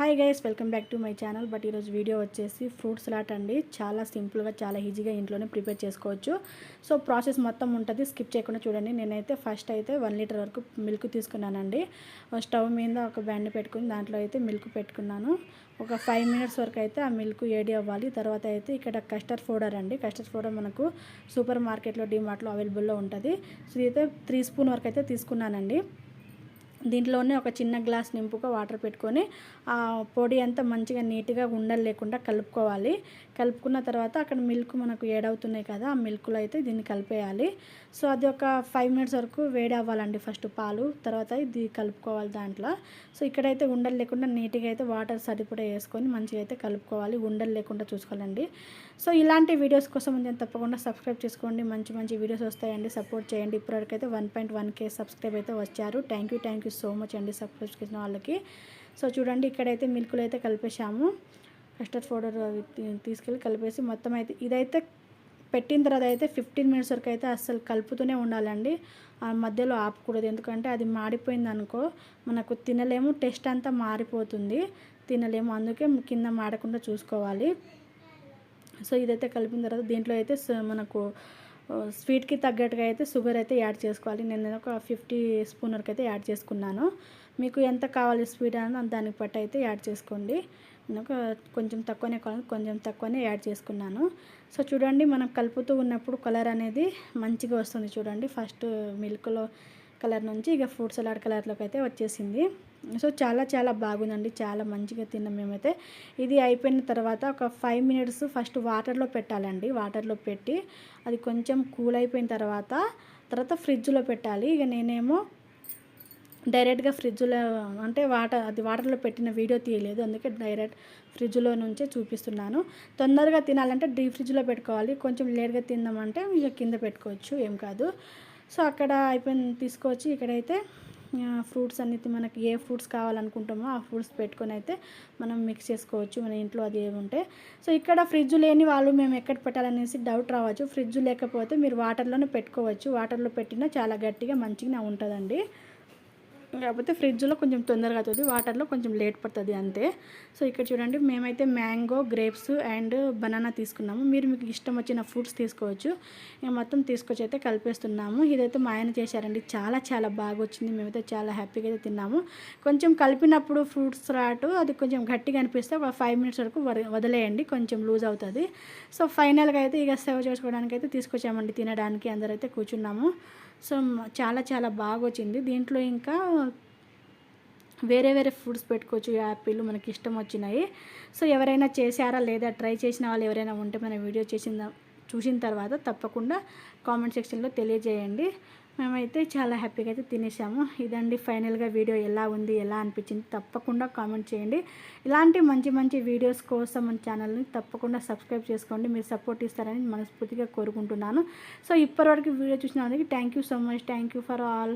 Hi guys, welcome back to my channel. But ఈరోజు video వచ్చేసి fruit salad అండి. చాలా సింపుల్గా, చాలా ఈజీగా ఇంట్లోనే ప్రిపేర్ చేసుకోవచ్చు. సో ప్రాసెస్ మొత్తం ఉంటుంది, స్కిప్ చేయకుండా చూడండి. నేనైతే ఫస్ట్ అయితే 1 లీటర్ వరకు మిల్క్ తీసుకున్నానండి. స్టవ్ మీద ఒక బ్యాండ్ పెట్టుకుని దాంట్లో అయితే మిల్క్ పెట్టుకున్నాను. ఒక 5 మినిట్స్ వరకు అయితే ఆ మిల్క్ వేడి అవ్వాలి. తర్వాత అయితే ఇక్కడ కస్టర్డ్ పౌడర్ అండి. కస్టర్డ్ పౌడర్ మనకు సూపర్ మార్కెట్లో, డీమార్ట్లో అవైలబుల్లో ఉంటుంది. సో ఇదైతే 3 స్పూన్ వరకు అయితే తీసుకున్నానండి. దీంట్లోనే ఒక చిన్న గ్లాస్ నింపుగా వాటర్ పెట్టుకొని ఆ పొడి అంతా మంచిగా నీట్గా ఉండలు లేకుండా కలుపుకోవాలి. కలుపుకున్న తర్వాత అక్కడ మిల్క్ మనకు ఏడవుతున్నాయి కదా, ఆ మిల్క్లో అయితే దీన్ని కలిపేయాలి. సో అది ఒక 5 మినిట్స్ వరకు వేడి అవ్వాలండి. ఫస్ట్ పాలు, తర్వాత ఇది కలుపుకోవాలి దాంట్లో. సో ఇక్కడైతే ఉండలు లేకుండా నీట్గా అయితే వాటర్ సరిపడా వేసుకొని మంచిగా అయితే కలుపుకోవాలి. ఉండలు లేకుండా చూసుకోవాలండి. సో ఇలాంటి వీడియోస్ కోసం నేను తప్పకుండా సబ్స్క్రైబ్ చేసుకోండి. మంచి మంచి వీడియోస్ వస్తాయండి, సపోర్ట్ చేయండి. ఇప్పటివరకు అయితే 1.1K సబ్స్క్రైబ్ అయితే వచ్చారు. థ్యాంక్ యూ సో మచ్ అండి సబ్స్క్రైబ్ చేసిన వాళ్ళకి. సో చూడండి, ఇక్కడైతే మిల్క్లో అయితే కలిపేసాము. కస్టర్డ్ పౌడర్ తీసుకెళ్ళి కలిపేసి మొత్తం అయితే ఇదైతే పెట్టిన తర్వాత అయితే 15 మినిట్స్ వరకు అయితే అస్సలు కలుపుతూనే ఉండాలండి. ఆ మధ్యలో ఆపకూడదు, ఎందుకంటే అది మాడిపోయింది అనుకో మనకు తినలేము, టేస్ట్ అంతా మారిపోతుంది, తినలేము. అందుకే కింద మాడకుండా చూసుకోవాలి. సో ఇదైతే కలిపిన తర్వాత దీంట్లో అయితే మనకు స్వీట్కి తగ్గట్టుగా అయితే షుగర్ అయితే యాడ్ చేసుకోవాలి. నేను ఒక 50 స్పూన్ వరకు అయితే యాడ్ చేసుకున్నాను. మీకు ఎంత కావాలి స్వీట్ అని దానికి బట్టి అయితే యాడ్ చేసుకోండి. నేను కొంచెం తక్కువనే కావాలి, కొంచెం తక్కువనే యాడ్ చేసుకున్నాను. సో చూడండి, మనం కలుపుతూ ఉన్నప్పుడు కలర్ అనేది మంచిగా వస్తుంది. చూడండి, ఫస్ట్ మిల్క్లో కలర్ నుంచి ఇక ఫ్రూట్ సలాడ్ కలర్లోకి అయితే వచ్చేసింది. సో చాలా చాలా బాగుందండి, చాలా మంచిగా తిన్నాం మేమైతే. ఇది అయిపోయిన తర్వాత ఒక 5 మినిట్స్ ఫస్ట్ వాటర్లో పెట్టాలండి. వాటర్లో పెట్టి అది కొంచెం కూల్ అయిపోయిన తర్వాత ఫ్రిడ్జ్లో పెట్టాలి. ఇక నేనేమో డైరెక్ట్గా ఫ్రిడ్జ్లో అంటే వాటర్లో పెట్టిన వీడియో తీయలేదు, అందుకే డైరెక్ట్ ఫ్రిడ్జ్లో నుంచే చూపిస్తున్నాను. తొందరగా తినాలంటే డీప్ ఫ్రిడ్జ్లో పెట్టుకోవాలి. కొంచెం లేట్గా తిందామంటే ఇక కింద పెట్టుకోవచ్చు, ఏం కాదు. సో అక్కడ అయిపోయింది, తీసుకొచ్చి ఇక్కడైతే ఫ్రూట్స్ అన్నిటి మనకి ఏ ఫ్రూట్స్ కావాలనుకుంటామో ఆ ఫ్రూట్స్ పెట్టుకొని అయితే మనం మిక్స్ చేసుకోవచ్చు, మన ఇంట్లో అది ఏముంటే. సో ఇక్కడ ఫ్రిడ్జ్ లేని వాళ్ళు మేము ఎక్కడ పెట్టాలనేసి డౌట్ రావచ్చు. ఫ్రిడ్జ్ లేకపోతే మీరు వాటర్లోనే పెట్టుకోవచ్చు. వాటర్లో పెట్టినా చాలా గట్టిగా మంచిగా ఉంటుందండి. కాకపోతే ఫ్రిడ్జ్లో కొంచెం తొందరగా అవుతుంది, వాటర్లో కొంచెం లేట్ పడుతుంది అంతే. సో ఇక్కడ చూడండి, మేమైతే మ్యాంగో, గ్రేప్స్ అండ్ బనానా తీసుకున్నాము. మీకు ఇష్టం వచ్చిన ఫ్రూట్స్ తీసుకోవచ్చు. ఇక మొత్తం తీసుకొచ్చి అయితే కలిపేస్తున్నాము. ఇదైతే మా ఆయన చేశారండి, చాలా చాలా బాగా వచ్చింది. మేమైతే చాలా హ్యాపీగా అయితే తిన్నాము. కొంచెం కలిపినప్పుడు ఫ్రూట్స్ అది కొంచెం గట్టిగా అనిపిస్తే ఒక 5 మినిట్స్ వరకు వదిలేయండి, కొంచెం లూజ్ అవుతుంది. సో ఫైనల్గా అయితే ఇక సర్వ్ చేసుకోవడానికి అయితే తీసుకొచ్చామండి, తినడానికి అందరైతే కూర్చున్నాము. సో చాలా చాలా బాగా వచ్చింది. దీంట్లో ఇంకా వేరే వేరే ఫ్రూట్స్ పెట్టుకోవచ్చు, యాపిల్ మనకి ఇష్టం వచ్చినాయి. సో ఎవరైనా చేశారా లేదా, ట్రై చేసిన వాళ్ళు ఎవరైనా ఉంటే మన వీడియో చూసిన తర్వాత తప్పకుండా కామెంట్ సెక్షన్లో తెలియజేయండి. మేమైతే చాలా హ్యాపీగా అయితే తినేసాము. ఇదండి ఫైనల్గా వీడియో ఎలా ఉంది, ఎలా అనిపించింది తప్పకుండా కామెంట్ చేయండి. ఇలాంటి మంచి మంచి వీడియోస్ కోసం మన ఛానల్ని తప్పకుండా సబ్స్క్రైబ్ చేసుకోండి. మీరు సపోర్ట్ ఇస్తారని మనస్ఫూర్తిగా కోరుకుంటున్నాను. సో ఇప్పటివరకు వీడియో చూసిన వాళ్ళకి thank you so much. Thank you for all.